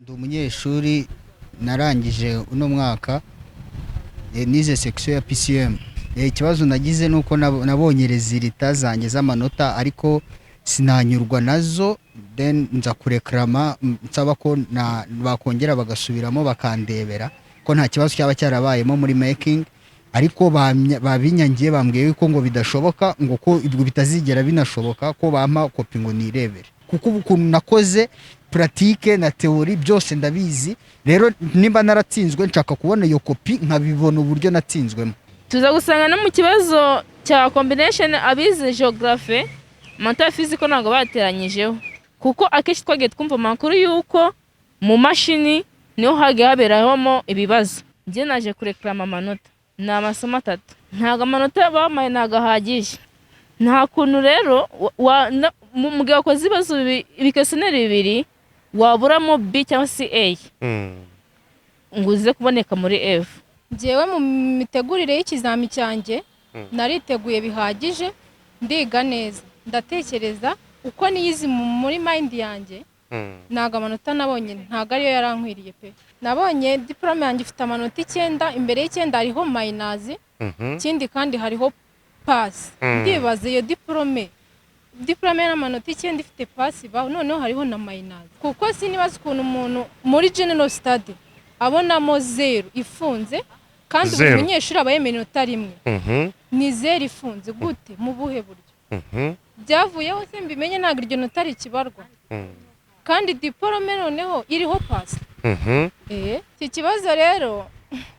Ndi umunyeshuri narangije uno mwaka nize section ya PCM. Ikibazo nagize nuko nabonye resultat zanjye z'amanota ariko sinanyurwa nazo, then nza kurekrama nsaba ko bakongera bagasubiramo bakandebera ko nta kibazo cyaba cyarabayemo muri making, ariko babinyangiye bambwiye ko ngo bidashoboka, ngo ko ibyo bitazigera binashoboka ko bampa kopi ngo nirebere, kuko ukuntu nakoze pratique na theorie byose ndabizi. Rero nimba naratsinzwe nshaka kubona iyo kopi nkabibona uburyo natsinzwemo. Tuza gusanga no mu kibazo cya combination abize geography manta physical ntago bateranyijeho, kuko akenshi twagiye twumva amakuru yuko mu mashini niho hagiye haberamo ibibazo. Njye naje kureklama amanota ni amasomo 3, ntago amanota bamaye nagahagije. Nta kuntu rero mu gihe wakoze ibibazo ibikesoneri bibiri waburamo B cyangwa se A nguze kuboneka muri F. Njyewe mu mitegurire y'ikizami cyanjye nariteguye bihagije, ndiga neza, ndatekereza uko niyizi muri mind yanjye. Naga amanota nabonye ntago ariyo yarankwiriye pe. Nabonye diplome yanjye ifite amanota 9, imbere y'9 hariho minus, ikindi kandi hariho pass. Ndibaza iyo diplome n'amanota 9 ifite pass noneho hariho na minus, kuko sinibaza ukuntu umuntu muri general study abonamo 0 ifunze kandi umunyeshuri aba yemeye inota rimwe. Ni 0 ifunze gute mu buhe buryo? Byavuyeho se mbimenye ntago iryo nota rikibarwa, kandi diplome noneho iriho pass. Iki kibazo rero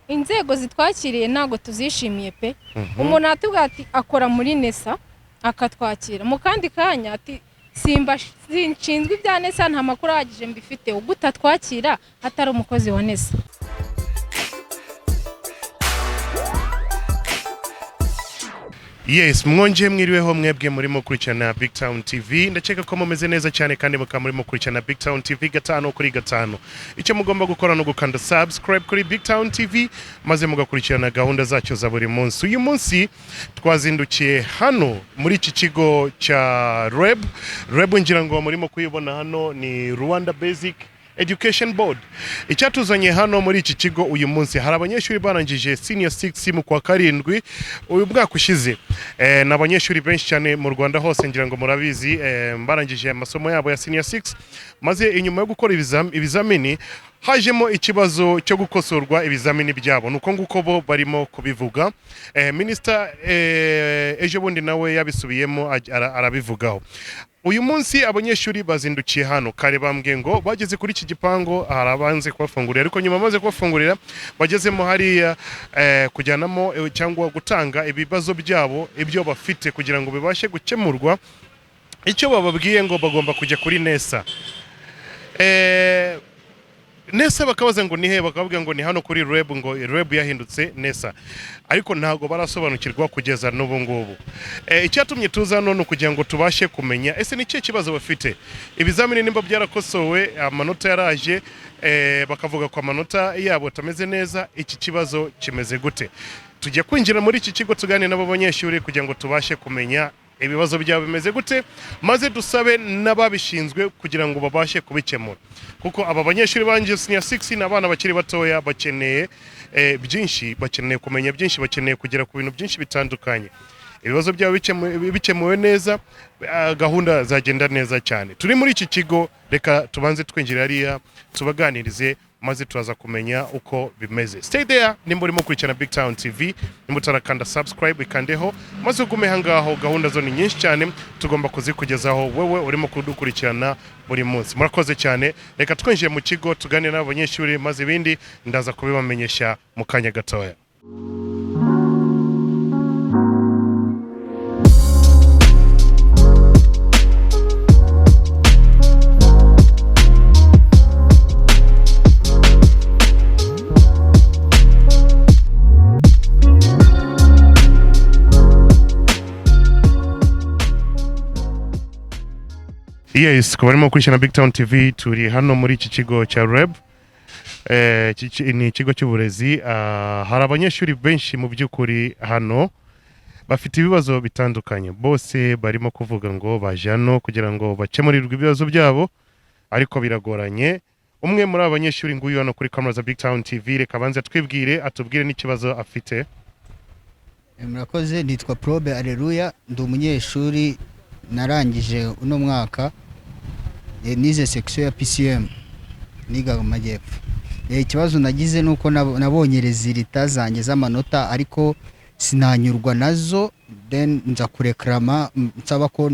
inzego zitwakiriye ntago tuzishimiye pe. Umuntu atubwira ati akora muri NESA akatwakira, mu kandi kanya ati sinshinzwe ibya NESA, nta makuru ahagije mbifite, ugutatwakira atari umukozi wa NESA. Yes, mwonje mwiriweho mwebwe murimo kurikirana BigTown TV. Ndakeka ko mumeze neza cyane kandi mukaba murimo kurikirana BigTown TV 5/5. Icyo mugomba gukora no gukanda subscribe kuri BigTown TV maze mugakurikirana gahunda zacyo za buri munsi. Uyu munsi twazindukiye hano muri iki kigo cya REB ngira ngo murimo kuyibona hano ni Rwanda Basic Education Board. Icyatuzanye hano muri iki kigo uyu munsi hari abanyeshuri barangije senior 6 mu kwa 7 uyu mwaka ushize. N'abanyeshuri benshi cyane mu Rwanda hose ngira ngo murabizi barangije amasomo yabo ya senior 6, maze inyuma yo gukora ibizamini hajemo ikibazo cyo gukosorwa ibizamini byabo. Nuko nguko bo barimo kubivuga. Minister ejo bundi nawe yabisubiyemo arabivugaho. Uyu munsi abanyeshuri bazindukiye hano kare bambwiye ngo bageze kuri iki gipango harabanze kubafungurira, ariko nyuma maze kubafungurira bagezemo hariya kujyanamo cyangwa gutanga ibibazo byabo ibyo bafite kugira ngo bibashe gukemurwa. Icyo bababwiye ngo bagomba kujya kuri NESA. NESA bakabaza ngo nihe, bakavuga ngo ni hano kuri REB, ngo REB yahindutse NESA, ariko ntago barasobanukirwa kugeza n'ubu ngubu. Icyatumye tuza none kugira ngo tubashe kumenya ese ni cyo kibazo bafite. Ibizamini nimba byarakosowe, amanota yaraje, bakavuga ko amanota yabo tameze neza, iki kibazo kimeze gute? Tujye kwinjira muri iki kigo tugane n'abo banyeshuri kugira ngo tubashe kumenya ibibazo byabo bimeze gute, maze dusabe n'ababishinzwe kugira ngo babashe kubikemura, kuko aba banyeshuri banje senior 6 n'abana bakiri batoya bakeneye byinshi, bakeneye kumenya byinshi, bakeneye kugera ku bintu byinshi bitandukanye. Ibibazo byabo bikemuwe neza, gahunda zagenda neza cyane. Turi muri iki kigo, reka tubanze twinjira hariya tubaganirize maze tuaza kumenya uko bimeze. Stay there, nimba urimo kurikirana BigTown TV, nimba utarakanda subscribe ikandeho maze ugume hangaho. Gahunda zo ni nyinshi cyane tugomba kuzikugezaho wewe urimo kudukurikirana buri munsi. Murakoze cyane, reka twinjiye mu kigo tugane n'abanyeshuri maze ibindi ndaza kubibamenyesha mu kanya gatoya. Yes, kwa barimo kurikirana BigTown TV turi hano muri iki kigo cya REB. Ni ikigo cy'uburezi. Hari abanyeshuri benshi mu by'ukuri hano bafite ibibazo bitandukanye, bose barimo kuvuga ngo baje hano kugira ngo bakemurirwe ibibazo byabo, ariko biragoranye. umwe muri abanyeshuri nguyu hano kuri kamera za BigTown TV reka banze twibwire atubwire n'ikibazo afite. Murakoze, nitwa Probe Alleluia, ndi umunyeshuri narangije uno mwaka nize section ya PCM niga mu majyepfo. Ikibazo nagize nuko nabonye rezilita zanjye z'amanota ariko sinanyurwa nazo, then nza kureklama nsaba ko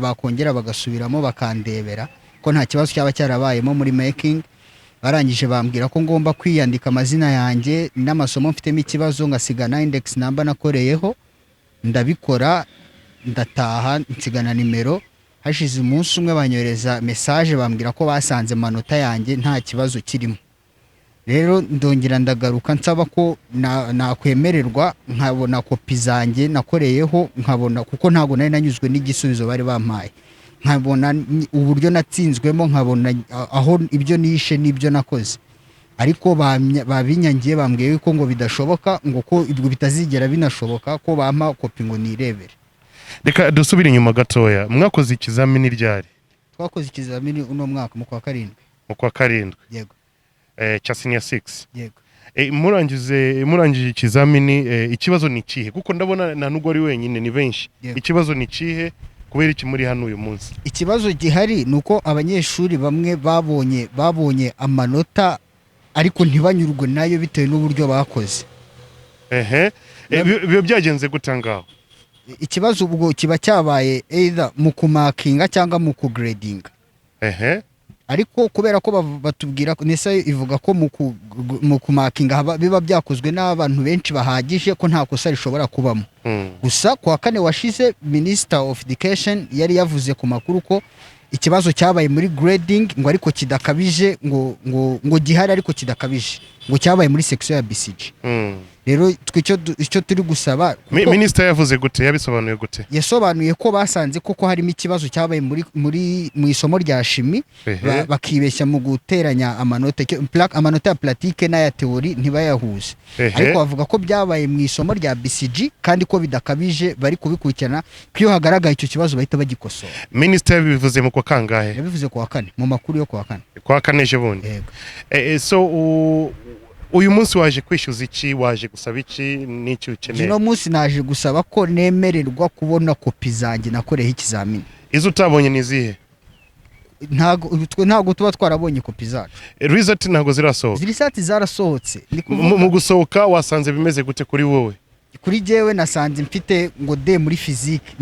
bakongera bagasubiramo bakandebera ko nta kibazo cyaba cyarabayemo muri making. Barangije bambwira ko ngomba kwiyandika amazina yanjye n'amasomo mfitemo ikibazo ngasigana index number nakoreyeho, ndabikora ndataha nsigana nimero. Hashize umunsi umwe banyoreza message bambwira ko basanze manota yanjye nta kibazo kirimo. Rero ndongera ndagaruka nsaba ko nakwemererwa nkabona kopi zanjye nakoreyeho, nkabona kuko ntago nari nanyuzwe n'igisubizo bari bampaye, nkabona uburyo natsinzwemo, nkabona aho ibyo nishe n'ibyo nakoze. Ariko babinyangiye bambwiye ko ngo bidashoboka, ngo ko ibyo bitazigera binashoboka, ko bampa kopi ngo nirebere. Reka dusubire inyuma gatoya, mwakoze ikizamini ryari? Twakoze ikizamini uno mwaka mu kwa karindwi. Mu kwa karindwi? Yego. Cha senior 6. Yego. Murangije ikizamini, ikibazo ni kihe? Kuko ndabona na nubwo ari wenyine ni benshi. Ikibazo ni kihe kubera iki muri hano uyu munsi? Ikibazo gihari nuko abanyeshuri bamwe babonye amanota ariko ntibanyurwe nayo bitewe n'uburyo bakoze. Biyo byagenze gutangaho. Ikibazo ubwo kiba cyabaye either mu kumakinga cyangwa mu kugradinga. Ariko kubera ko batubwira NESA ivuga ko mu kumakinga biba byakozwe n'abantu benshi bahagije ko nta kosa rishobora kubamo. Gusa kwa kane washize Minister of Education yari yavuze ku makuru ko ikibazo cyabaye muri grading ngo ariko kidakabije, ngo gihari ariko kidakabije, ngo cyabaye muri section ya BCG. Rero icyo turi gusaba, Minister yavuze gute, yabisobanuye gute? Yasobanuye ko basanze koko harimo ikibazo cyabaye mu isomo rya chimie, bakibeshya mu guteranya amanota ya pratique n'aya theory ntibayahuze. Ariko bavuga ko byabaye mu isomo rya BCG kandi ko bidakabije, bari kubikurikirana kyo hagaragaye icyo kibazo bahita bagikosora. Minister yabivuze mu kwa kangahe? Yabivuze kwa kane, mu makuru yo kwa kane. Kwa kane je bundi. So uyu munsi waje kwishyuza iki, waje gusaba iki, n'iki ukeneye? Uno munsi naje gusaba ko nemererwa kubona kopi zanjye nakoreyeho ikizamini. Izo utabonye ni zihe? Ntago tuba twarabonye kopi zacu. Result ntago zirasohoka? Result zarasohotse. Mu gusohoka wasanze bimeze gute kuri wowe? Kuri jewe nasanze mfite ngo D muri physique.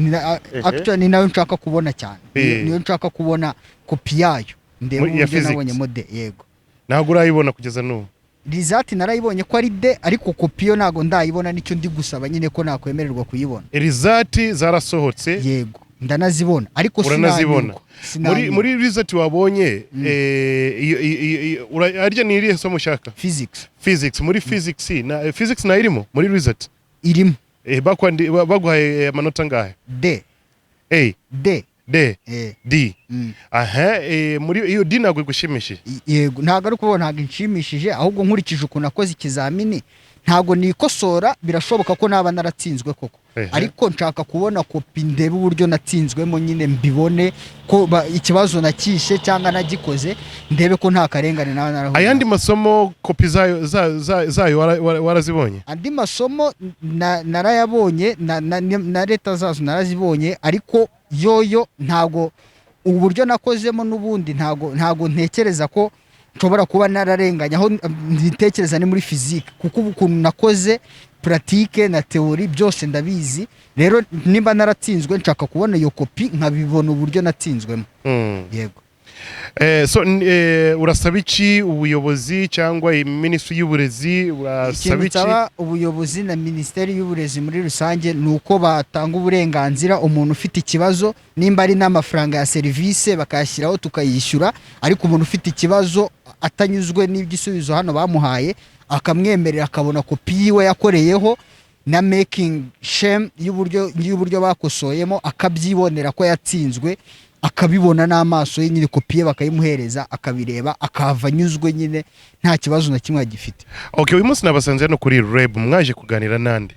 Actually ni nayo nshaka kubona cyane. Niyo nshaka kubona kopi yayo. Ndebe nabonye mode. Yego. Ntago urayibona kugeza n'ubu? Result narayibonye ko ari D, ariko kopi yo nago ndayibona, nicyo ndi gusaba nyine ko nakwemererwa kuyibona. Result zarasohotse? Yego, ndanazibona ariko sinazibona. Muri result wabonye arya ni irihe somo ushaka? Physics. Muri physics na irimo muri result? Irimo. Baguhaye amanota ngahe? D. D. Muri iyo D ntabwo gushimishije? Yego, ntabwo ari kubona, ntabwo inshimishije, ahubwo nkurikije uko nakoze ikizamini ntabwo nikosora, birashoboka ko naba naratsinzwe koko. Ariko nshaka kubona kopi ndebe uburyo natsinzwemo, nyine mbibone ko ikibazo nakishe cyangwa nagikoze, ndebe ko nta karengane nawe naraho. Ayandi masomo kopi zayo warazibonye? Andi masomo narayabonye, na leta zazo narazibonye, ariko yoyo ntago uburyo nakozemo n'ubundi ntago ntekereza ko nshobora kuba nararenganya, aho ntekereza ni muri physique, kuko ukuntu nakoze pratique na theory byose ndabizi. Rero nimba naratsinzwe nshaka kubona iyo kopi nkabibona uburyo natsinzwemo. Yego. So urasaba iki ubuyobozi cyangwa Ministry y'uburezi? Urasaba iki? Ubuyobozi na Ministeri y'uburezi muri rusange nuko batanga uburenganzira umuntu ufite ikibazo, nimba ari n'amafaranga ya service bakayashyiraho tukayishyura, ariko umuntu ufite ikibazo atanyuzwe n'igisubizo hano bamuhaye akamwemerera akabona kopi yiwe yakoreyeho na making shame y'uburyo bakosoyemo, akabyibonera ko yatsinzwe, akabibona n'amaso ye, nyine kopi ye bakayimuhereza akabireba, akava anyuzwe, nyine nta kibazo na kimwe agifite. Uyu munsi nabasanze no kuri REB, mwaje kuganira nande?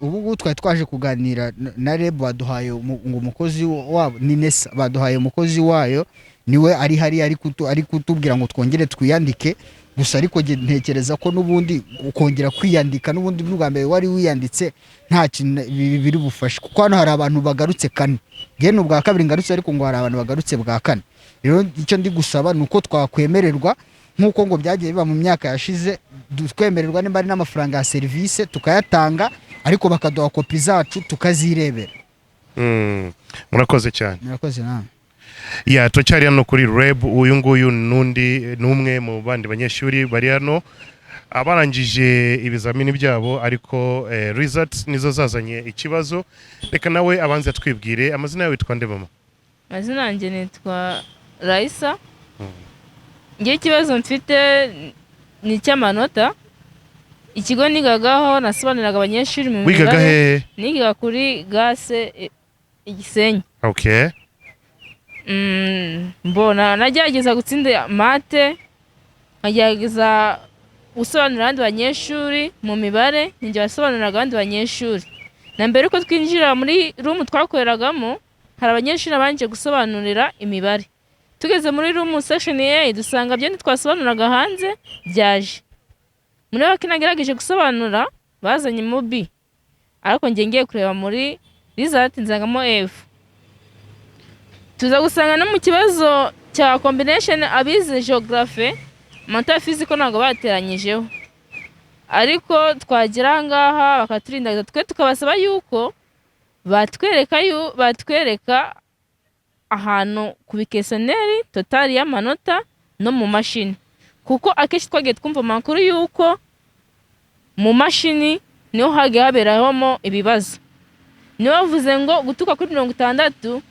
Ubu twari twaje kuganira na REB, baduhaye ngo umukozi wabo ni NESA, baduhaye umukozi wayo niwe ari hari ari kutubwira ngo twongere twiyandike gusa ariko ntekereza ko nubundi ukongera kwiyandika nubundi bwa mbere wari wiyanditse nta kintu biri bufashe kuko hano hari abantu bagarutse kane nge n'ubwa kabiri ngarutse ariko ngo hari abantu bagarutse bwa kane rero icyo ndi gusaba nuko twakwemererwa nkuko ngo byagiye biba mu myaka yashize twemererwa nimba ari n'amafaranga ya service tukayatanga ariko bakaduha kopi zacu tukazirebera. Murakoze cyane. Murakoze namwe. Ya turacyari hano kuri Reb, uyu nguyu nundi numwe mu bandi banyeshuri bari hano abarangije ibizamini byabo ariko results nizo zazanye ikibazo. Reka nawe abanze atwibwire amazina yawe witwa nde mama? Amazina yanjye nitwa Raisa. Ngiye ikibazo mfite ni cy'amanota. Ikigo nigagaho nasobanuriraga abanyeshuri mu mibare. Wigaga he? Nigaga kuri gase Igisenyi. Okay. Mbona nagerageza gutsinda mate, nagerageza gusobanurira abandi banyeshuri mu mibare, njye basobanuriraga abandi banyeshuri. Na mbere ko twinjira muri room twakoreragamo, hari abanyeshuri abanje gusobanurira imibare. Tugeze muri room section A dusanga byo ntitwasobanuraga hanze byaje. Muri bakinagerageje gusobanura bazanye mu B. Ariko njye ngiye kureba muri result nzangamo F. Tuza gusanga no mu kibazo cya combination abize geography manta physical ntago bateranyijeho. Ariko twagira ngaha bakaturindagiza twe tukabasaba yuko batwereka ahantu ku bikesoneri total y'amanota no mu mashini kuko akeshi twagiye twumva amakuru yuko mu mashini niho hagiye haberamo ibibazo. Niyo bavuze ngo gutuka kuri 60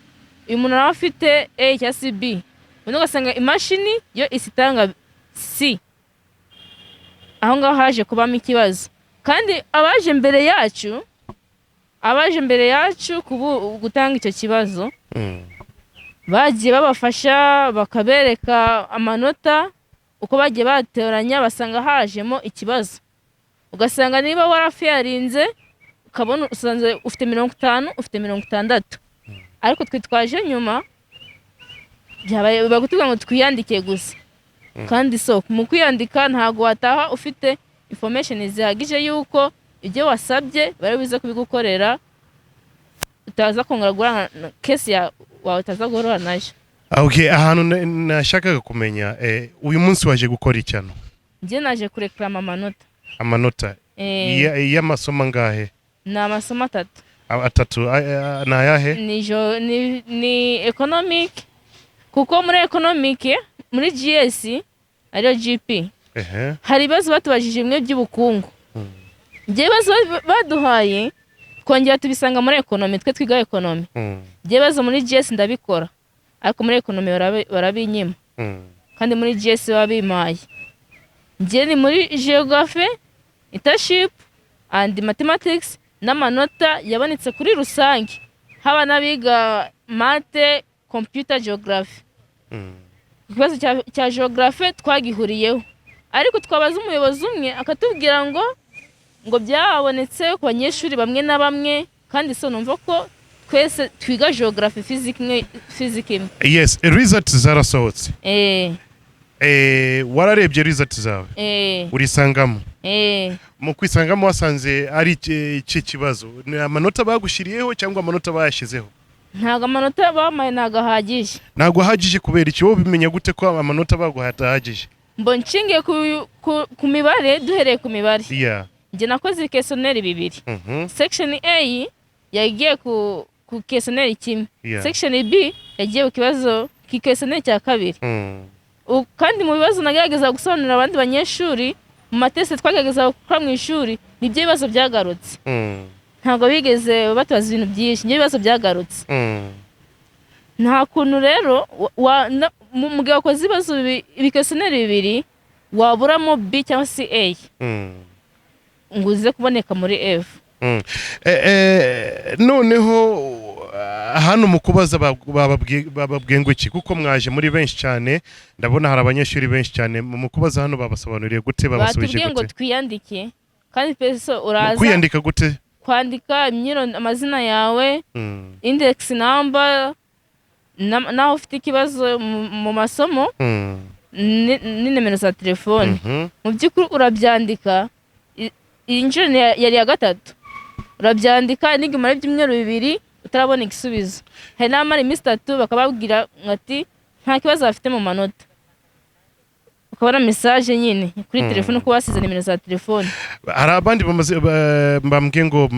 uyu muntu nawe afite A cyangwa se B, ubundi ugasanga imashini yo isitanga C. Aho ngaho haje kubamo ikibazo kandi abaje mbere yacu gutanga icyo kibazo bagiye babafasha bakabereka amanota uko bagiye bateranya basanga hajemo ikibazo. Ugasanga niba warafiyarinze ukabona usanze ufite 50 ufite 60 ariko twitwaje nyuma byabaye bagutubwira ngo twiyandike gusa kandi so mu kwiyandika ntago wataha ufite information zihagije yuko ibyo wasabye bari bize kubigukorera utaza kongera gura case ya wawe utaza guhura nayo. Okay, ahantu nashakaga kumenya uyu munsi waje gukora icyano? Nje naje kureklama amanota y'amasomo ngahe? Na amasomo 3. 3 na yahe? Ni economic kuko muri economic muri GS ariyo GP hari ibibazo batubajije imwe by'ubukungu. Ngiye ibibazo baduhaye twongera tubisanga muri economy twe twiga economy. Ngiye ibibazo muri GS ndabikora ariko muri economy barabinyima kandi muri GS babimaye. Ngiye ni muri geography, internship and mathematics n'amanota yabonetse kuri rusange haba nabiga mate computer geography. Ikibazo cya geography twagihuriyeho ariko twabaza umuyobozi umwe akatubwira ngo byabonetse ku banyeshuri bamwe na bamwe kandi so numva ko twese twiga geography physics. Yes, result zarasohotse. Wararebye result zawe? Urisangamo? Mu kwisangamo wasanze ari iki kibazo? Ni amanota bagushiriyeho cyangwa amanota bayashizeho? Ntago amanota bamaye nagahagije. Ntago hagije kubera iki? Wo bimenya gute ko amanota baguhagije? Mbo nshingiye ku mibare duhereye ku mibare. Yeah. Nje nakoze questionnaire 2. Section A yagiye ku questionnaire kimwe. Section B yagiye ku kibazo questionnaire cya kabiri. Kandi mu bibazo nagerageza gusobanurira abandi banyeshuri mu mateste twagerageza gukora mu ishuri nibyo bibazo byagarutse. Ntago bigeze batubaza ibintu byinshi, nibyo bibazo byagarutse. Nta kuntu rero mu gihe wakoze ibibazo ibikesoneri 2 waburamo B cyangwa se A nguze kuboneka muri F. Noneho hano mu kubaza bababwiye ngo iki kuko mwaje muri benshi cyane ndabona hari abanyeshuri benshi cyane mu kubaza hano babasobanuriye gute babasubije gute? Batubwiye ngo twiyandike kandi peso uraza kwiyandika gute? Kwandika amazina yawe, index number naho ufite ikibazo mu masomo ni nimero za telefone mu by'ukuri urabyandika iyi nshuro yari ya gatatu urabyandika n'igumara by'imweru 2 utarabona igisubizo hari n'amara iminsi 3 bakababwira ati nta kibazo bafite mu manota ukabona message nyine kuri telefone ko basize nimero za telefone. Hari abandi bambwiye ngo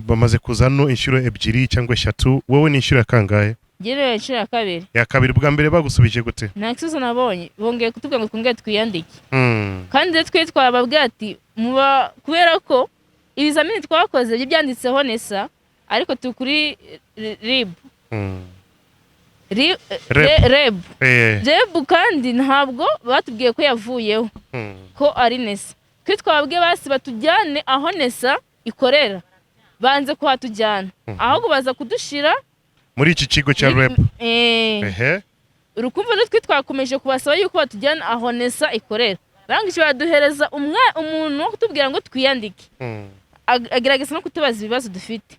bamaze kuzano inshuro 2 cyangwa 3 wowe ni inshuro kangahe? Gere inshuro ya kabiri bwa mbere bagusubije gute? Nta kibazo nabonye bongeye kutubwira ngo twongere twiyandike kandi twe twababwira ati muba kubera ko ibizamini twakoze byanditseho NESA ariko tukuri RIB REB kandi ntabwo batubwiye ko yavuyeho ko ari NESA twe twababwiye basi batujyane aho NESA ikorera banze ko hatujyana ahubwo baza kudushira muri iki kigo cya REB. urukumva n'utwi twakomeje kubasaba yuko batujyana aho NESA ikorera barangije baduhereza umuntu wo kutubwira ngo twiyandike agerageza no kutubaza ibibazo dufite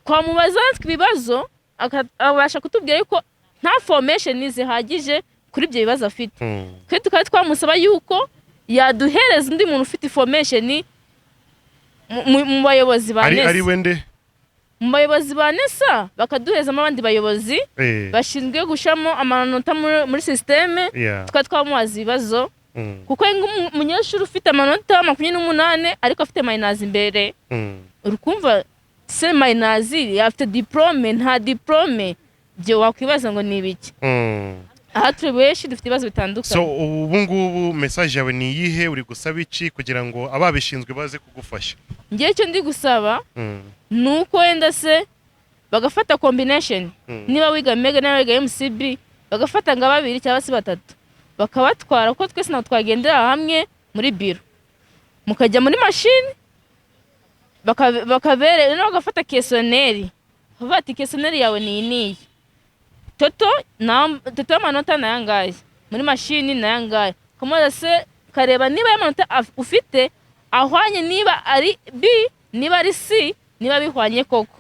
twamubaza ibibazo akabasha kutubwira yuko nta formation zihagije kuri ibyo bibazo afite twe tukaba twamusaba yuko yaduhereza undi muntu ufite formation mu bayobozi ba NESA ari wende mu bayobozi ba NESA bakaduheza abandi bayobozi bashinzwe gushamo amanota muri systeme tukaba twamubaza ibibazo kuko umunyeshuri ufite amanota 28 ariko afite minus imbere urukumva se minus afite diplome nta diplome byo wakwibaza ngo ni ibiki aha tubeshi dufite ibibazo bitandukanye. So ubu ngubu message yawe ni yihe uri gusaba iki kugira ngo ababishinzwe baze kugufasha? Ngiye cyo ndi gusaba nuko wenda se bagafata combination niba wiga mega na wiga MCB bagafata nga 2 cyangwa se 3 bakabatwara ko twese na twagendera hamwe muri biro mukajya muri machine bakabere no bagafata questionnaire bati questionnaire yawe ni niyi toto amanota na yangaye muri machine na yangaye komoza se kareba niba amanota ufite ahwanye niba ari B niba ari C niba bihwanye koko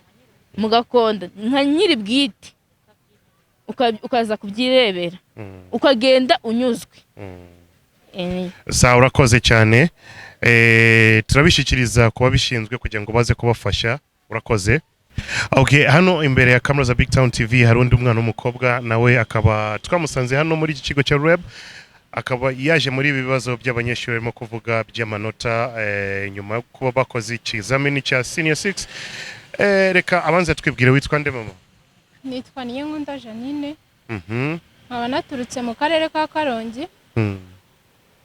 mugakonda nka nyiri bwite ukaza kubyirebera ukagenda unyuzwe. Sa urakoze cyane turabishikiriza kuba bishinzwe kugira ngo baze kubafasha urakoze. Okay, hano imbere ya kamera za BigTown TV hari undi mwana w'umukobwa nawe akaba twamusanze hano muri iki kigo cya REB akaba yaje muri ibibazo by'abanyeshuri barimo kuvuga by'amanota nyuma yo kuba bakoze ikizamini cya senior 6. Reka abanza twibwire witwa nde mama? Nitwa Niyonkunda Janine. Nkaba naturutse mu karere ka Karongi.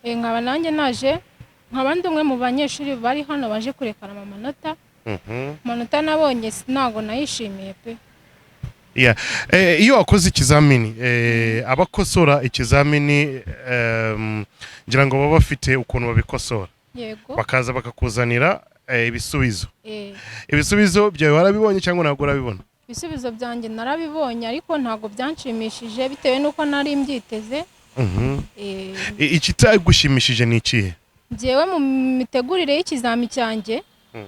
Nkaba nanjye naje nkaba ndi umwe mu banyeshuri bari hano baje kurekana amanota. Amanota nabonye ntago nayishimiye pe. Iyo wakoze ikizamini abakosora ikizamini ngira ngo baba bafite ukuntu babikosora bakaza bakakuzanira ibisubizo. Ibisubizo byawe warabibonye cyangwa ntabwo urabibona? Ibisubizo byanjye narabibonye ariko ntago byanshimishije bitewe nuko nari mbyiteze. Ikitagushimishije ni ikihe? Jewe mu mitegurire y'ikizami cyanjye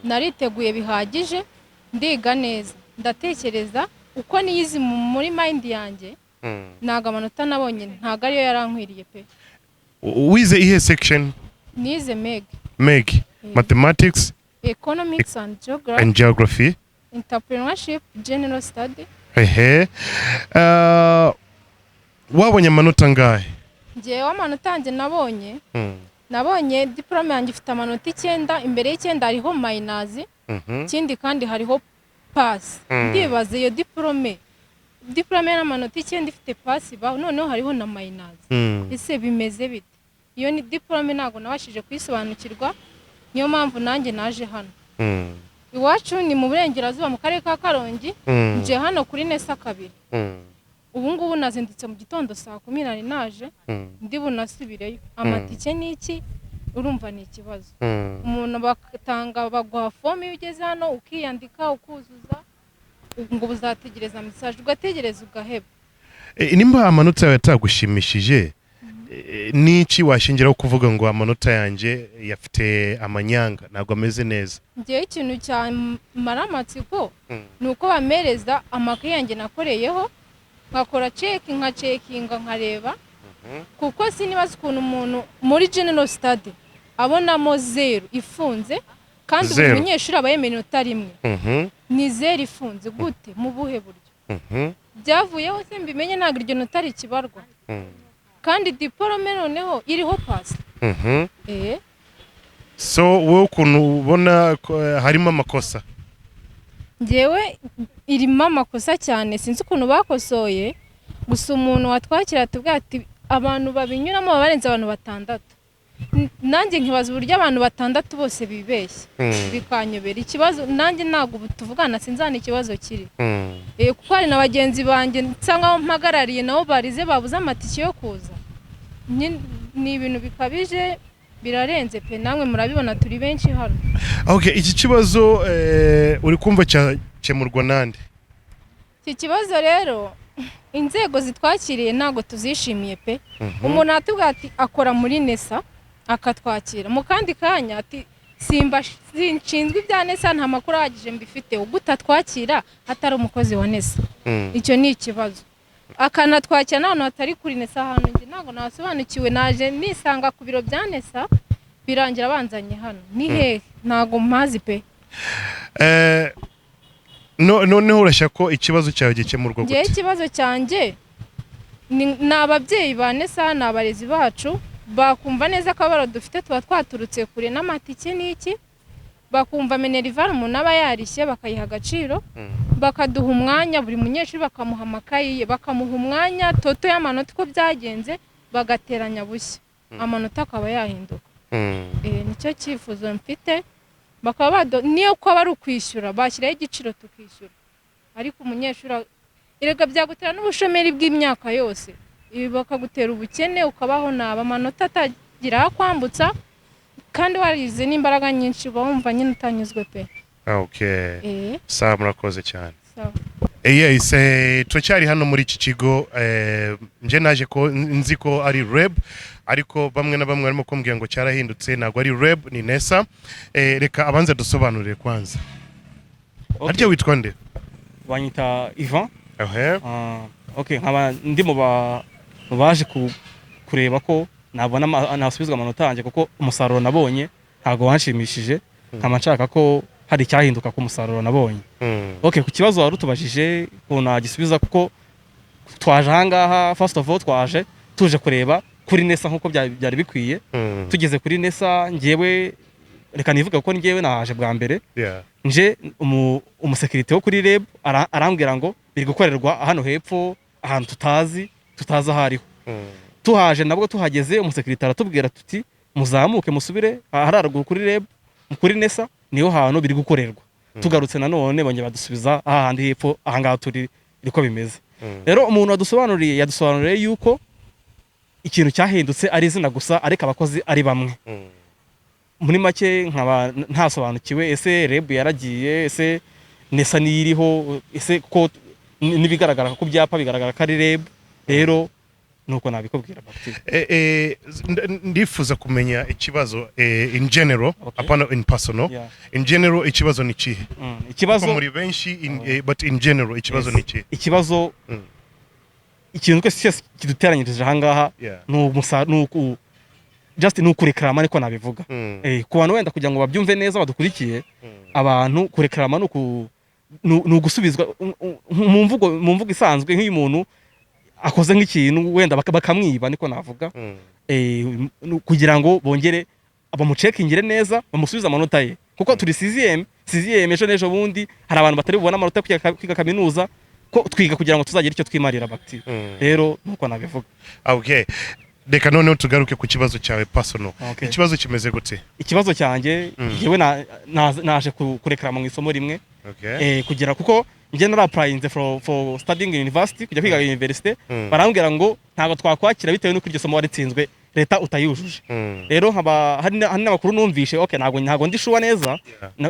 nariteguye bihagije ndiga neza ndatekereza uko niyizi muri mind yanjye naga amanota nabonye ntago ariyo yarankwiriye pe. Wize ihe section? Nize Meg mathematics, economics and geography, entrepreneurship, general study. Wabonye amanota ngahe? Ngiye amanota yanjye nabonye diplome yanjye ifite amanota 9 imbere y'9 hariho minus kindi kandi hariho pass. Ndibaze iyo diplome n'amanota 9 ifite pass noneho hariho na minus. Ese bimeze bite? Iyo ni diplome ntago nabashije kwisobanukirwa niyo mpamvu nanjye naje hano. Iwacu ni mu burengerazuba mu karere ka Karongi nje hano kuri NESA 2. Ubu ngubu nazindutse mu gitondo saa 10 naje ndi bunasubireyo amatike niki urumva ni ikibazo. Umuntu batanga baguha form iyo ugeze hano ukiyandika ukuzuza ngo buzategereza message ugategereza ugaheba. Nimba amanota yatagushimishije niki washingiraho kuvuga ngo amanota yanjye yafite amanyanga ntabwo ameze neza? Ngiye ikintu cya maramatsiko nuko bamereza amakaye yanjye nakoreyeho nkakora nkacekinga nkareba kuko sinibaza ukuntu umuntu muri general study abonamo 0 ifunze kandi buri munyeshuri aba yemerewe iminota rimwe ni 0 ifunze gute mu buhe buryo byavuyeho se mbimenye ntabwo iryo nota ari ikibarwa kandi diplome noneho iriho pass so wowe ukuntu ubona harimo amakosa njyewe irimo amakosa cyane sinzi ukuntu bakosoye gusa umuntu watwakira tubwira ati abantu babinyuramo barenze abantu 6 nanjye nkibaza uburyo abantu 6 bose bibeshye bikanyobera ikibazo nanjye ntabwo tuvugana sinzana ikibazo kiri kuko hari na bagenzi banjye nsanga mpagarariye nabo barize babuze amatike yo kuza ni ibintu bikabije birarenze pe namwe murabibona turi benshi hano. Okay, iki kibazo uri kumva cyakemurwa nande? Iki kibazo rero inzego zitwakiriye ntago tuzishimiye pe. Umuntu atubwira ati akora muri NESA akatwakira mu kandi kanya ati simba nshinzwe ibya NESA nta makuru ahagije mbifite ugutatwakira atari umukozi wa NESA. Icyo ni ikibazo. Akanatwakira n'abantu batari kuri NESA hano nje ntago nasobanukiwe naje nisanga ku biro bya NESA birangira banzanye hano ni hehe ntago mpazi pe. Noneho urashaka ko ikibazo cyawe gikemurwa gute? Ikibazo cyanjye ni ababyeyi ba NESA n'abarezi bacu bakumva neza ko abaro dufite tuba twaturutse kure n'amatike n'iki bakumva menerivar umuntu aba yarishye bakayiha agaciro bakaduha umwanya buri munyeshuri bakamuha amakayi bakamuha umwanya toto y'amanota uko byagenze bagateranya bushya amanota akaba yahinduka. Nicyo cyifuzo mfite bakaba niyo ko bari ukwishyura bashyiraho igiciro tukishyura ariko umunyeshuri irega byagutera n'ubushomeri bw'imyaka yose ibi bakagutera ubukene ukabaho naba amanota atagira kwambutsa kandi warize n'imbaraga nyinshi bumva nyine utanyuzwe pe. Okay. Sawa murakoze cyane. Sawa. Yes, turacyari hano muri iki kigo nje naje ko nzi ko ari REB ariko bamwe na bamwe barimo kumbwira ngo cyarahindutse ntago ari REB ni NESA. Reka abanze dusobanurire kwanza. Aryo witwa nde? Banyita Ivan. Okay, nkaba ndi mu baje kureba ko nabona nasubizwa amanota yanjye kuko umusaruro nabonye ntago wanshimishije nkama nshaka ko hari cyahinduka ku musaruro nabonye. Okay, ku kibazo wari utubajije ko nagisubiza kuko twaje hangaha first of all tuje kureba kuri NESA nkuko byari bikwiye. Tugeze kuri NESA ngewe reka nivuga ko ngewe naje bwa mbere. Nje umusekirite wo kuri REB arambwira ngo biri gukorerwa hano hepfo ahantu tutaza hariho. Tuhaje nabwo tuhageze umusekirite aratubwira tuti muzamuke musubire hararuguru kuri REB kuri NESA niho hantu biri gukorerwa. Tugarutse nanone bonye badusubiza ahandi hepfo ahangaha turi riko bimeze. Rero umuntu yadusobanuriye yuko ikintu cyahindutse ari izina gusa ariko abakozi ari bamwe. Muri make nkaba ntasobanukiwe ese REB yaragiye ese NESA niriho ese ko nibigaragara ko byapa bigaragara ko ari REB rero nuko nabikubwira bakti. Ndifuza kumenya ikibazo in general apana in personal. In general ikibazo ni kihe? Ikibazo muri benshi but in general ikibazo ni kihe? Ikibazo ikintu cyose kiduteranyirije hangaha nuku just nukurekrama niko nabivuga. Ku bantu wenda kugira ngo babyumve neza badukurikiye abantu kurekrama nugusubizwa mu mvugo isanzwe nk'iyo umuntu akoze nk'ikintu wenda bakamwiba niko navuga. Kugira ngo bongere abamucekingire neza bamusubiza amanota ye kuko turi CZM ejo bundi hari abantu batari bubona amanota kwiga kaminuza ko twiga kugira ngo tuzagira icyo twimarira bakti. Rero nuko nabivuga. Okay, reka noneho tugaruke ku kibazo cyawe personal. Ikibazo kimeze gute? Ikibazo cyanjye yewe naje kurekrama mu isomo rimwe. Kugira kuko nje naraplyinze for studying in university kujya kwiga university barambwira ngo ntago twakwakira bitewe n'uko iryo somo waritsinzwe leta utayujuje. Rero hari n'amakuru numvishe okay ntago ndishuwa neza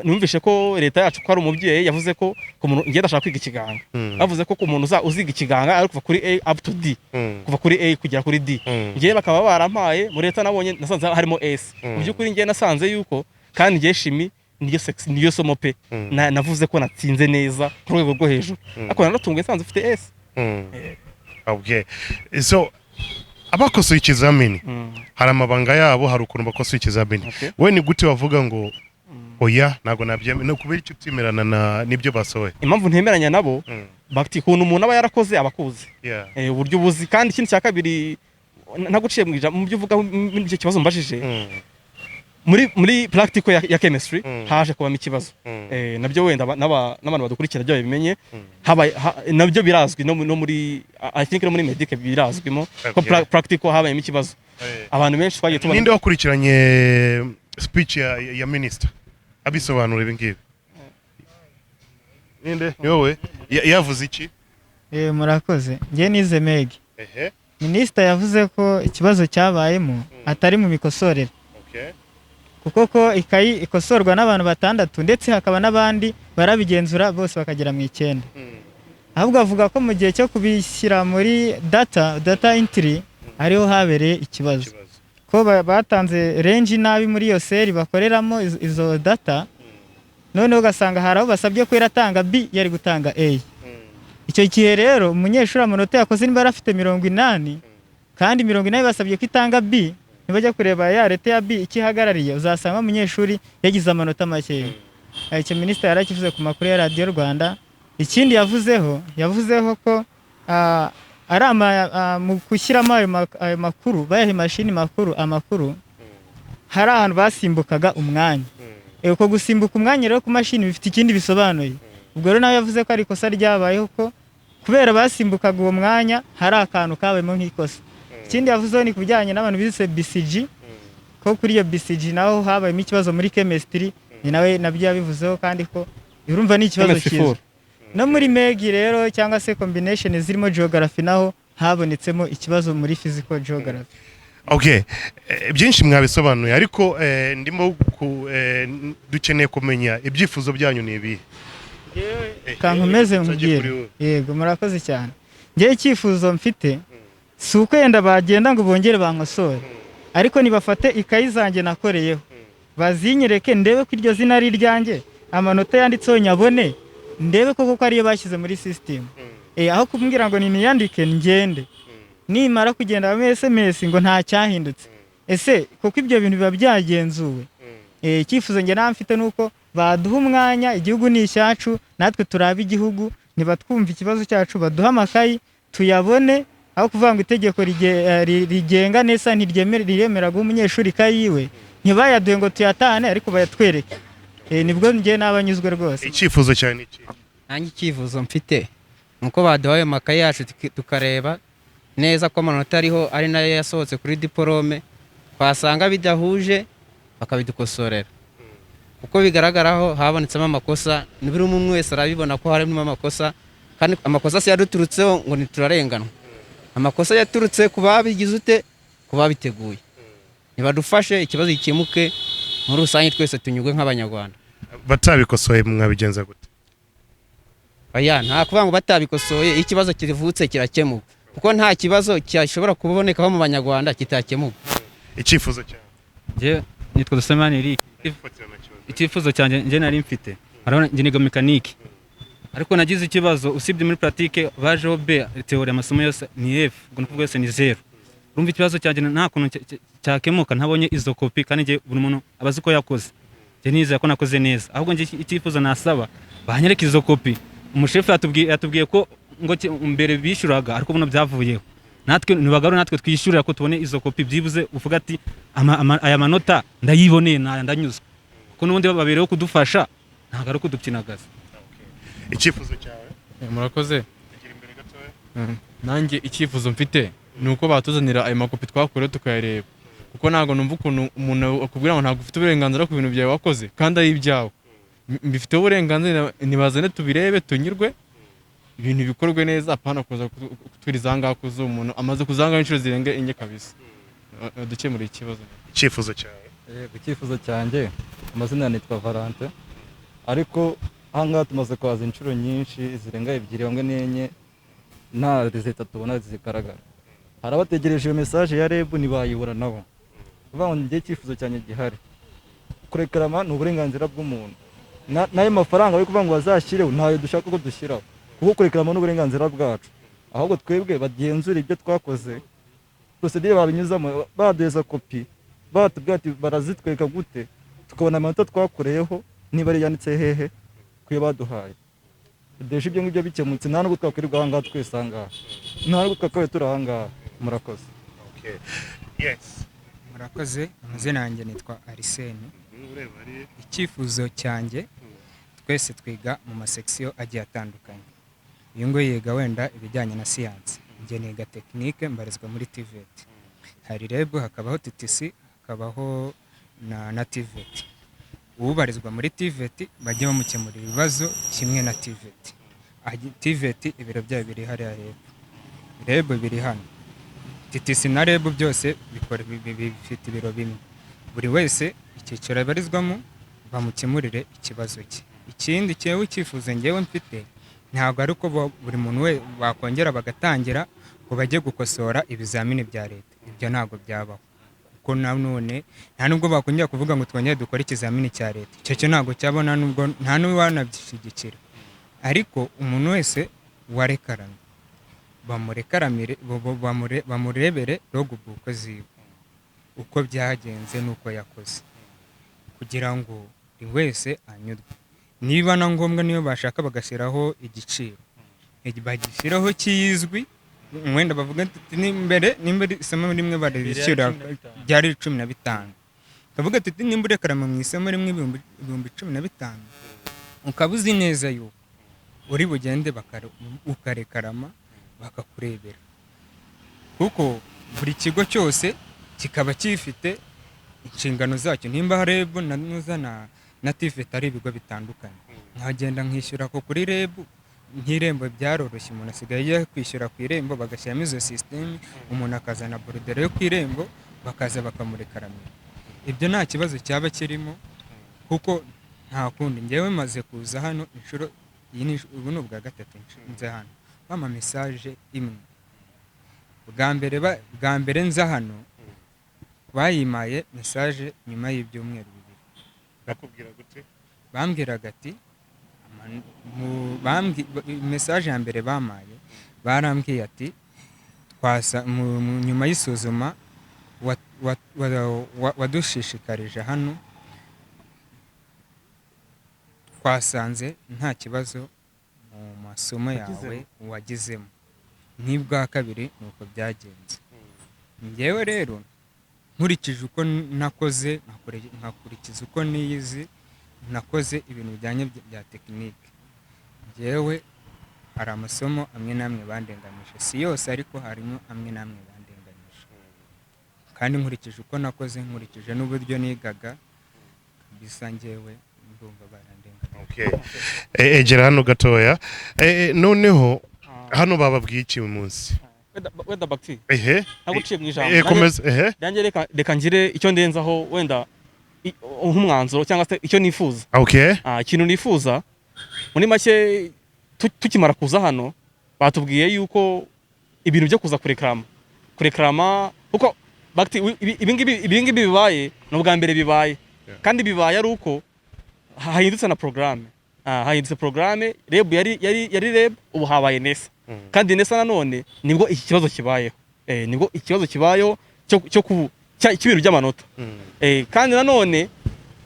numvishe ko leta yacu ko ari umubyeyi yavuze ko umuntu ngiye ndashaka kwiga ikiganga bavuze ko umuntu uziga ikiganga ari kuva kuri A up to D kuva kuri A kugera kuri D. Ngiye bakaba barampaye muri leta nabonye nasanze harimo S mu byukuri ngiye nasanze yuko kandi ngiye shimi niyo somo pe navuze ko natsinze neza ku rwego rwo hejuru ariko naratunguye nsanze ufite S. Okay. So abakosoye ikizamini hari amabanga yabo, hari ukuntu bakosoye ikizamini. We ni gute wavuga ngo oya ntago nabyeme no kubera icyo utimerana n'ibyo basohoye? Impamvu ntemeranya nabo bakti kuntu umuntu aba yarakoze abakuzi uburyo ubuzi. Kandi ikindi cya kabiri naguciye mu byo uvuga n'icyo kibazo mbajije muri practical ya chemistry haje kubamo ikibazo nabyo wenda n'abantu badukurikira byo bimenye nabyo birazwi no muri I think no muri medical birazwimo ko practical habayemo ikibazo. Abantu benshi twagiye tubona. Ninde wakurikiranye speech ya minister abisobanura ibi ngibi? Ninde? Yowe yavuze iki? Murakoze. Ngiye nize Meg. Minister yavuze ko ikibazo cyabayemo atari mu mikosorere. Kuko ko ikayi ikosorwa n'abantu batandatu ndetse hakaba n'abandi barabigenzura bose bakagera mu 9. Ahubwo avuga ko mu gihe cyo kubishyira muri data entry ariho habereye ikibazo. Ko batanze range nabi muri iyo seri bakoreramo izo data, none ugasanga haraho basabye ko iratanga B yari gutanga A. Icyo gihe rero umunyeshuri amanota yakoze niba arafite 80 kandi 80 basabye ko itanga B, nibajya kureba ya leta ya B ikihagarariye uzasanga umunyeshuri yagize amanota make. Icyo minister yarakivuze ku makuru ya Radio Rwanda. Ikindi yavuzeho ko mu kushyiramo ayo makuru bayaha imashini amakuru hari ahantu basimbukaga umwanya. Uko gusimbuka umwanya rero ku mashini bifite ikindi bisobanuye. Ubwo rero nawe yavuze ko ari ikosa ryabayeho ko kubera basimbukaga uwo mwanya hari akantu kabayemo nk'ikosa. Ikindi yavuzeho ni kubijyanye n'abantu bize BCG ko kuri iyo BCG naho habayemo ikibazo muri chemistry, ni nawe nabyo yabivuzeho kandi ko urumva ni ikibazo cyiza. No muri Meg rero cyangwa se combination zirimo geography naho habonetsemo ikibazo muri physical geography. Okay, byinshi mwabisobanuye ariko ndimo dukeneye kumenya ibyifuzo byanyu ni ibi. Kankomeze mbwira. Yego murakoze cyane. Ngiye icyifuzo mfite si uko yenda bagenda ngo bongere bankosore, ariko nibafate ikayi zanjye nakoreyeho bazinyereke ndebe ko iryo zina ari ryanjye, amanota yanditseho nyabone ndebe koko ko ariyo bashyize muri system. Aho kumbwira ngo niyandike ngende nimara kugenda mu SMS ngo nta cyahindutse. Ese kuko ibyo bintu biba byagenzuwe. Icyifuzo nge namfite nuko baduha umwanya, igihugu ni icyacu natwe turaba igihugu, nibatwumva ikibazo cyacu baduha amakayi tuyabone, aho kuvuga ngo itegeko rigenga NESA ntiryemera guha umunyeshuri kayiwe ntibayaduhe ngo tuyatane ariko bayatwereke. Nibwo nge nabanyuzwe rwose. Icyifuzo cyane iki? Nanjye icyifuzo mfite nuko baduhaye amakayi yacu tukareba neza ko amanota ariho ari nayo yasohotse kuri diplome, twasanga bidahuje bakabidukosorera. Kuko bigaragaraho habonetsemo amakosa, nibiri umwe wese arabibona ko harimo amakosa, kandi amakosa se yaduturutseho ngo niturarenganwa. Amakosa yaturutse kubabigize ute, kubabiteguye. Nibadufashe ikibazo gikemuke muri rusange twese tunyugwe nk'abanyarwanda. Batabikosoye mwabigenza gute? Aya nta kuvuga ngo batabikosoye ikibazo kirivutse kirakemuka, kuko nta kibazo cyashobora kubonekaho mu banyarwanda kitakemuka. Icyifuzo cyane je nitwa Dusemani Eric. Icyifuzo cyanjye nje nari mfite arabona nje niga mekanike, ariko nagize ikibazo usibye muri pratique bajeho B, teori amasomo yose ni F, ubwo nukuvuga yose ni 0. Urumva ikibazo cyanjye nta kuntu cyakemuka ntabonye izo copy, kandi nje buri muntu abazi ko yakoze. Je nize ko nakoze neza, ahubwo nje icyifuzo nasaba banyereka izo copy. Umushefu yatubwiye ko ngo mbere bishyuraga ariko buno byavuyeho. Natwe nibagaro natwe twishyurira ko tubone izo copy byibuze uvuga ati aya manota ndayiboneye ndanyuzwe. Kuko nubundi babereho kudufasha ntago ari kudupyinagaza. Icyifuzo cyawe? Murakoze. Nanjye icyifuzo mfite nuko batuzanira ayo makopi twakore tukayareba, kuko ntago numva ukuntu umuntu akubwira ngo ntago ufite uburenganzira ku bintu byawe wakoze kandi ari ibyawe. Mbifite uburenganzira nibazane tubirebe tunyurwe, ibintu bikorwe neza, apana kuza kutwirizanga kuzo umuntu amaze kuzanga inshuro zirenga enye kabisa. Dukemura ikibazo. Icyifuzo cyawe? Icyifuzo cyanjye amazina nitwa Valente, ariko hanga tumaze kwaza inshuro nyinshi zirenga 2 bamwe n'enye nta resultat tubona zigaragara. Harabategereje iyo message ya REB nibayibura nabo. Kuvuga ngo ngiye icyifuzo cyanjye gihari. Kurekarama ni uburenganzira bw'umuntu. Nayo mafaranga yo kuvuga ngo bazashyireho ntayo dushaka ko dushyiraho. Kuko kurekarama n'uburenganzira bwacu. ahubwo twebwe bagenzura ibyo twakoze procedure babinyuzamo baduheza kopi batubwira ati barazitwereka gute tukabona amanota twakoreyeho niba ari yanditse hehe kuyo baduhaye deje ibyo ngibyo bikemutse nta nubwo twakwirirwa ahangaha twese ahangaha nta nubwo twakabaye turi ahangaha murakoze. Murakoze, amazina yanjye nitwa Arisene. Icyifuzo cyanjye twese twiga mu masection agiye atandukanye. Uyu ngo yiga wenda ibijyanye na siyansi, njye niga tekinike mbarizwa muri TVET. Hari REB, hakabaho TTC, hakabaho na TVET. Ubarizwa muri TVET bajye bamukemurira ibibazo kimwe na TVET. TVET ibiro byayo biri hariya hepfo, REB biri hano, TTC na REB byose bifite ibiro bimwe. Buri wese icyiciro abarizwamo bamukemurire ikibazo cye. Ikindi cyewe icyifuzo ngewe mfite ntabwo ari uko buri muntu we bakongera bagatangira ngo bajye gukosora ibizamini bya leta. Ibyo ntabwo byabaho kuko nanone nta nubwo bakongera kuvuga ngo twongere dukore ikizamini cya leta. Icyo cyo ntabwo cyabona nubwo nta n'uwanabyishyigikira, ariko umuntu wese warekaramye bamurekaramire bamurebere logbook ziwe uko byagenze nuko yakoze kugira ngo buri wese anyurwe. Niba na ngombwa niyo bashaka bagashyiraho igiciro bagishyiraho kizwi, wenda bavuga ati nimbere isomo rimwe barishyura byari 15, bavuga ati nimba urekarama mu isomo rimwe 15,000 ukabuzi neza yuko uri bugende ukarekarama bakakurebera, kuko buri kigo cyose kikaba kifite inshingano zacyo. Nimba REB na TVET ari ibigo bitandukanye, nkagenda nkishyura ko kuri REB nk'irembo byaroroshye, umuntu asigaye kwishyura ku irembo bagashyiramo izo system, umuntu akazana borudero yo ku irembo bakaza bakamurekaramira. Ibyo nta kibazo cyaba kirimo kuko nta kundi. Ngewe maze kuza hano inshuro ubu ni ubwa gatatu nze hano bama message imwe. Bwa mbere nza hano bayimaye message nyuma y'ibyumweru 2. Bakubwira gute? Bambwiraga ati message ya mbere bamaye barambwiye ati nyuma y'isuzuma wadushishikarije hano twasanze nta kibazo mu masomo yawe wagizemo. N'ibwa kabiri nuko byagenze. Ngewe rero nkurikije uko nakoze nkakurikiza uko niyizi nakoze ibintu bijyanye bya tekinike. Ngewe hari amasomo amwe namwe bandenganije, si yose ariko harimo amwe namwe bandenganije, kandi nkurikije uko nakoze nkurikije n'uburyo nigaga bisa ngewe ndumva barandenganije. Egera hano gatoya. Noneho hano bababwiye iki uyu munsi? Wenda bakti naguciye mu ijambo yanjye reka ngire icyo ndenzaho wenda nk'umwanzuro cyangwa se icyo nifuza. Ikintu nifuza muri make tukimara kuza hano batubwiye yuko ibintu byo kuza kureklama kuko bakti ibingibi bibaye no bwa mbere bibaye, kandi bibaye ari uko hahindutse na programme. Hahindutse programme, REB yari REB, ubu habaye NESA. Kandi NESA nanone nibwo iki kibazo kibayeho. Nibwo ikibazo kibayeho cy'ibintu by'amanota. Kandi nanone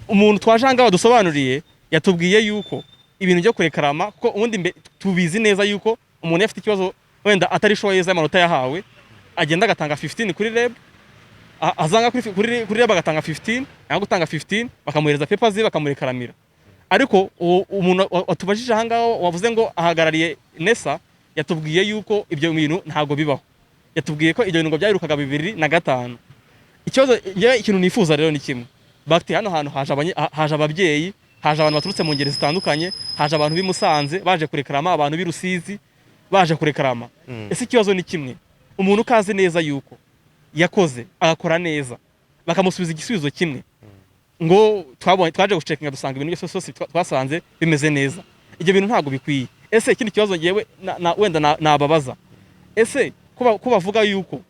umuntu twajanga badusobanuriye yatubwiye yuko ibintu byo kurekarama kuko ubundi tubizi neza yuko umuntu afite ikibazo wenda atari shoye z'amanota yahawe agenda agatanga 15 kuri REB, azanga kuri REB agatanga 15, yanga gutanga 15 bakamuhereza paper ze bakamurekaramira. Ariko umuntu watubajije ahangaha wavuze ngo ahagarariye NESA yatubwiye yuko ibyo bintu ntago bibaho. Yatubwiye ko ibyo bintu ngo byayirukaga 2005. Ikintu nifuza rero ni kimwe. Bakti hano hantu haje ababyeyi, haje abantu baturutse mu ngeri zitandukanye, haje abantu bimusanze baje kurekarama, abantu birusizi baje kurekarama. Ese ikibazo ni kimwe, umuntu kazi neza yuko yakoze agakora neza bakamusubiza igisubizo kimwe ngo twaje gucekinga dusanga ibintu byose twasanze bimeze neza. Ibyo bintu ntago bikwiye. Ese ikindi kibazo ngewe wenda nababaza, ese ko bavuga yuko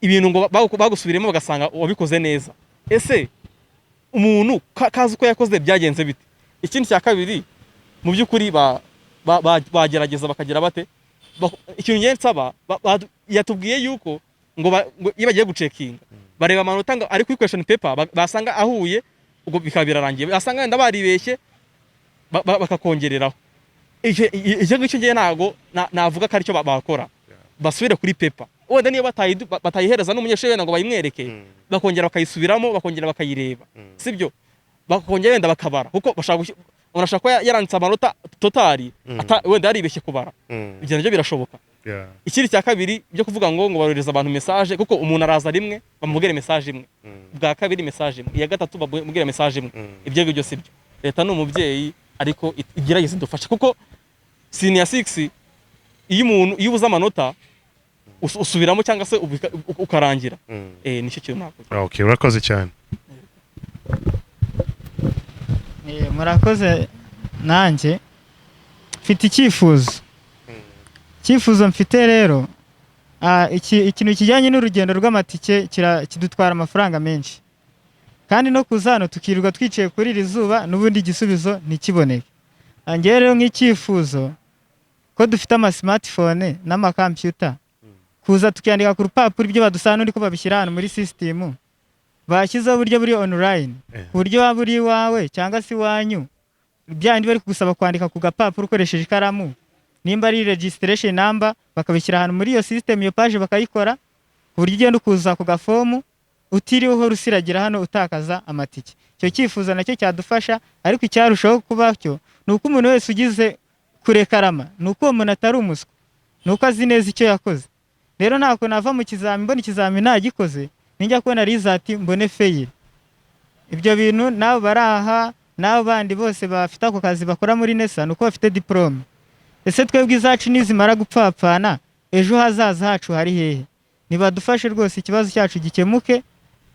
ibintu ngo bagusubiremo bagasanga wabikoze neza, ese umuntu kazi ko yakoze byagenze bite? Ikindi cya kabiri mu by'ukuri bagerageza bakagira bate ikintu ngiye nsaba yatubwiye yuko ngo iyo bagiye gucekinga bareba amanota ngo ari kuri question paper basanga ahuye ubwo bikaba birarangiye basanga wenda baribeshye bakakongereraho icyo ngicyo ngiye ntago navuga ko aricyo bakora basubire kuri paper wenda niyo batayihereza n'umunyeshuri wenda ngo bayimwereke bakongera bakayisubiramo bakongera bakayireba sibyo bakongera wenda bakabara kuko bashaka ko yaranditse amanota totali wenda yaribeshye kubara ibyo nabyo birashoboka. Ikindi cya kabiri byo kuvuga ngo barohereza abantu message kuko umuntu araza rimwe bamubwire message imwe bwa kabiri message imwe iya gatatu bamubwire message imwe ibyo ngibyo sibyo. Leta ni umubyeyi ariko igerageze dufasha kuko senior 6 iyo ubuze amanota usubiramo cyangwa se ukarangira nicyo kintu nakuze. Okay, urakoze cyane. Murakoze nanjye mfite icyifuzo mfite rero ikintu kijyanye n'urugendo rw'amatike kidutwara amafaranga menshi kandi no kuzano tukirirwa twicaye kuri iri zuba n'ubundi igisubizo ntikiboneke. Angiye rero nk'icyifuzo ko dufite ama smartphone n'amakompiyuta kuza tukandika ku rupapuro ibyo badusana n'uko babishyira hano muri system bashyizeho uburyo buri online ku buryo waba uri iwawe cyangwa se iwanyu byandi bari kugusaba kwandika ku gapapuro ukoresheje ikaramu nimba ari registration number bakabishyira hano muri iyo system iyo page bakayikora ku buryo ugenda ukuza ku gafomu utiriho rusiragira hano utakaza amatike. Cyo cyifuza nacyo cyadufasha ariko icyarushaho kuba cyo nuko umuntu wese ugize kurekarama nuko uwo muntu atari umuswa nuko azi neza icyo yakoze. Rero ntako nava mu kizami mbona ikizami ntagikoze ninjya kubona result mbone fail. Ibyo bintu nabo baraha nabo bandi bose bafite ako kazi bakora muri NESA nuko bafite diplome. Ese twebwe izacu nizimara gupfapfana ejo hazaza hacu hari hehe? Nibadufashe rwose ikibazo cyacu gikemuke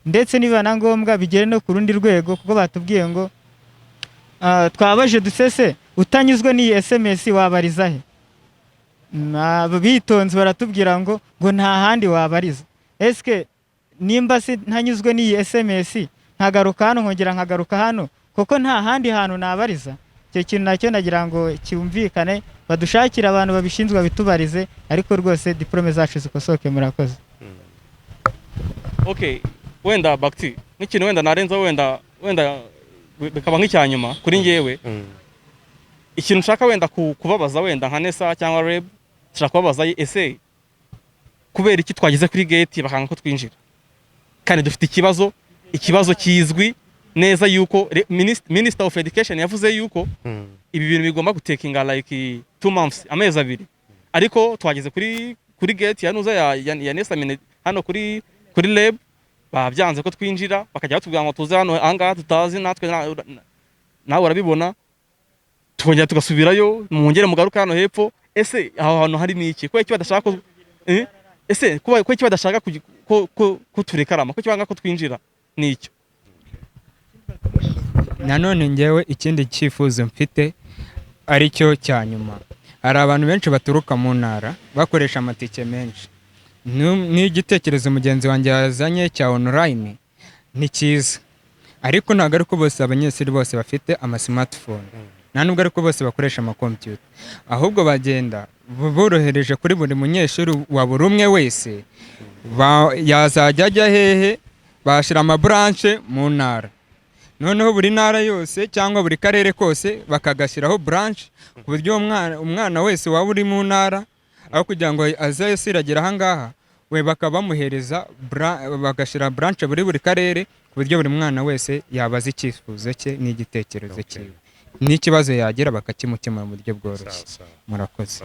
ndetse niba na ngombwa bigere no ku rundi rwego kuko batubwiye ngo twabaje dusese utanyuzwe n'iyi SMS wabariza he? Bitonze baratubwira ngo nta handi wabariza. Eske nimba se ntanyuzwe n'iyi SMS nkagaruka hano nkongera nkagaruka hano kuko nta handi hantu nabariza? Icyo kintu nacyo nagira ngo cyumvikane badushakira abantu babishinzwe bitubarize ariko rwose diplome zacu zikosoke. Murakoze. Okay, wenda bakti n'ikintu wenda narenza wenda bikaba nk'icyanyuma kuri ngewe ikintu nshaka wenda kubabaza wenda nka NESA cyangwa REB nshaka kubabaza ese kubera iki twageze kuri gate bakanga ko twinjira kandi dufite ikibazo kizwi neza yuko Minister of Education yavuze yuko ibi bintu bigomba gutekinga like 2 months amezi abiri ariko twageze kuri gate yanuza ya NESA hano kuri REB babyanze ko twinjira bakajya batubwira ngo tuze hano anga tutazi natwe nawe urabibona tukongera tugasubirayo mwongere mugaruka hano hepfo. Ese aho hano hari niki ko iki badashaka ese ko iki badashaka ko turekarama ko kibanga ko twinjira nicyo. Nanone ngewe ikindi cyifuzo mfite ari cyo cyanyuma hari abantu benshi baturuka mu ntara bakoresha amatike menshi n'igitekerezo mugenzi wanjye yazanye cya online ni cyiza ariko ntabwo ari ko bose abanyeshuri bose bafite ama smartphone nta nubwo ari ko bose bakoresha ama computer ahubwo bagenda borohereje kuri buri munyeshuri wa buri umwe wese yazajya ajya hehe bashira ama branche mu ntara noneho buri ntara yose cyangwa buri karere kose bakagashyiraho branch ku buryo umwana wese waba uri mu ntara aho kugira ngo azayisiragira aha ngaha we bakaba bamuhereza bagashyira branch buri karere ku buryo buri mwana wese yabaza icyifuzo cye n'igitekerezo cye n'ikibazo yagira bakakimukemura mu buryo bworoshye. Murakoze.